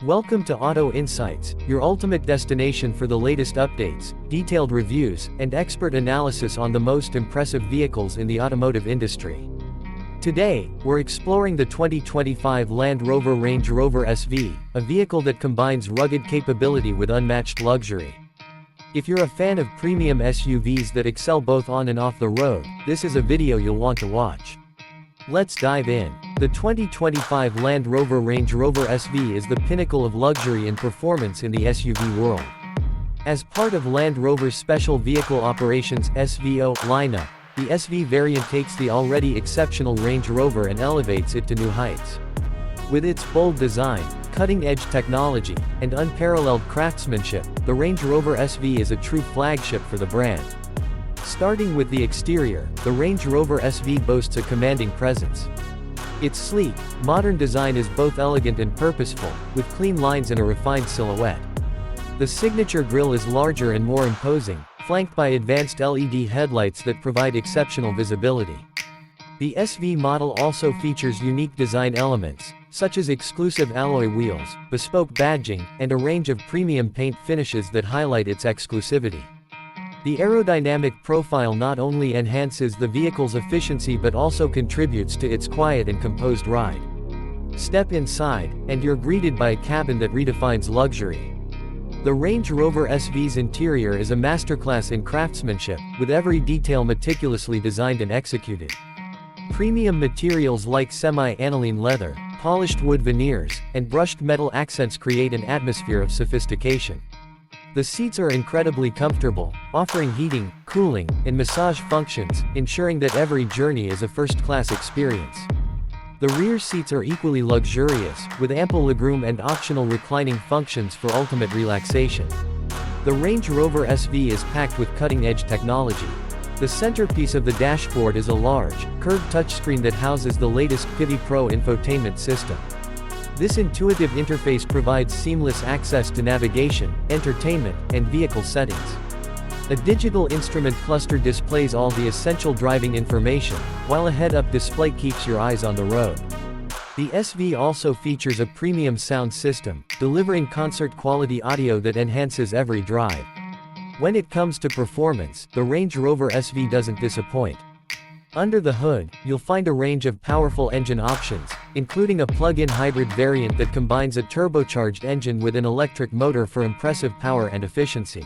Welcome to Auto Insights, your ultimate destination for the latest updates, detailed reviews, and expert analysis on the most impressive vehicles in the automotive industry. Today, we're exploring the 2025 Land Rover Range Rover SV, a vehicle that combines rugged capability with unmatched luxury. If you're a fan of premium SUVs that excel both on and off the road, this is a video you'll want to watch. Let's dive in. The 2025 Land Rover Range Rover SV is the pinnacle of luxury and performance in the SUV world. As part of Land Rover's Special Vehicle Operations (SVO) lineup, the SV variant takes the already exceptional Range Rover and elevates it to new heights. With its bold design, cutting-edge technology, and unparalleled craftsmanship, the Range Rover SV is a true flagship for the brand. Starting with the exterior, the Range Rover SV boasts a commanding presence. Its sleek, modern design is both elegant and purposeful, with clean lines and a refined silhouette. The signature grille is larger and more imposing, flanked by advanced LED headlights that provide exceptional visibility. The SV model also features unique design elements, such as exclusive alloy wheels, bespoke badging, and a range of premium paint finishes that highlight its exclusivity. The aerodynamic profile not only enhances the vehicle's efficiency but also contributes to its quiet and composed ride. Step inside, and you're greeted by a cabin that redefines luxury. The Range Rover SV's interior is a masterclass in craftsmanship, with every detail meticulously designed and executed. Premium materials like semi-aniline leather, polished wood veneers, and brushed metal accents create an atmosphere of sophistication. The seats are incredibly comfortable, offering heating, cooling, and massage functions, ensuring that every journey is a first-class experience. The rear seats are equally luxurious, with ample legroom and optional reclining functions for ultimate relaxation. The Range Rover SV is packed with cutting-edge technology. The centerpiece of the dashboard is a large, curved touchscreen that houses the latest PIVI Pro infotainment system. This intuitive interface provides seamless access to navigation, entertainment, and vehicle settings. A digital instrument cluster displays all the essential driving information, while a head-up display keeps your eyes on the road. The SV also features a premium sound system, delivering concert-quality audio that enhances every drive. When it comes to performance, the Range Rover SV doesn't disappoint. Under the hood, you'll find a range of powerful engine options, including a plug-in hybrid variant that combines a turbocharged engine with an electric motor for impressive power and efficiency.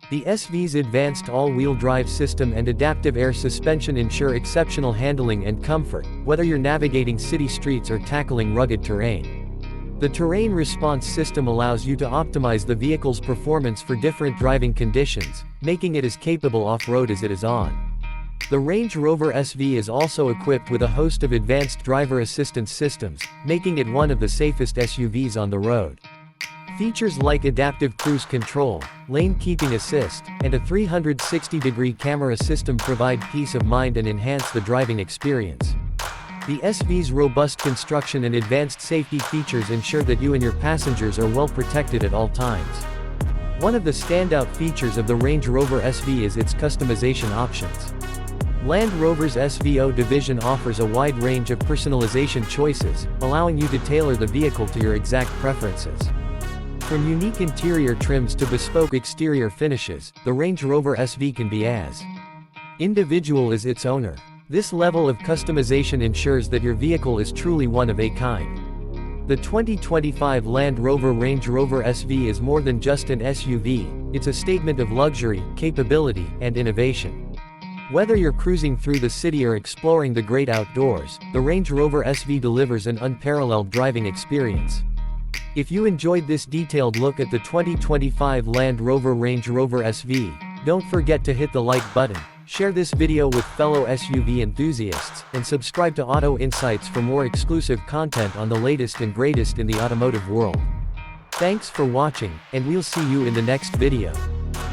The SV's advanced all-wheel drive system and adaptive air suspension ensure exceptional handling and comfort, whether you're navigating city streets or tackling rugged terrain. The terrain response system allows you to optimize the vehicle's performance for different driving conditions, making it as capable off-road as it is on. The Range Rover SV is also equipped with a host of advanced driver assistance systems, making it one of the safest SUVs on the road. Features like adaptive cruise control, lane keeping assist, and a 360-degree camera system provide peace of mind and enhance the driving experience. The SV's robust construction and advanced safety features ensure that you and your passengers are well protected at all times. One of the standout features of the Range Rover SV is its customization options. Land Rover's SVO division offers a wide range of personalization choices, allowing you to tailor the vehicle to your exact preferences. From unique interior trims to bespoke exterior finishes, the Range Rover SV can be as individual as its owner. This level of customization ensures that your vehicle is truly one of a kind. The 2025 Land Rover Range Rover SV is more than just an SUV, it's a statement of luxury, capability, and innovation. Whether you're cruising through the city or exploring the great outdoors, the Range Rover SV delivers an unparalleled driving experience. If you enjoyed this detailed look at the 2025 Land Rover Range Rover SV, don't forget to hit the like button, share this video with fellow SUV enthusiasts, and subscribe to Auto Insights for more exclusive content on the latest and greatest in the automotive world. Thanks for watching, and we'll see you in the next video.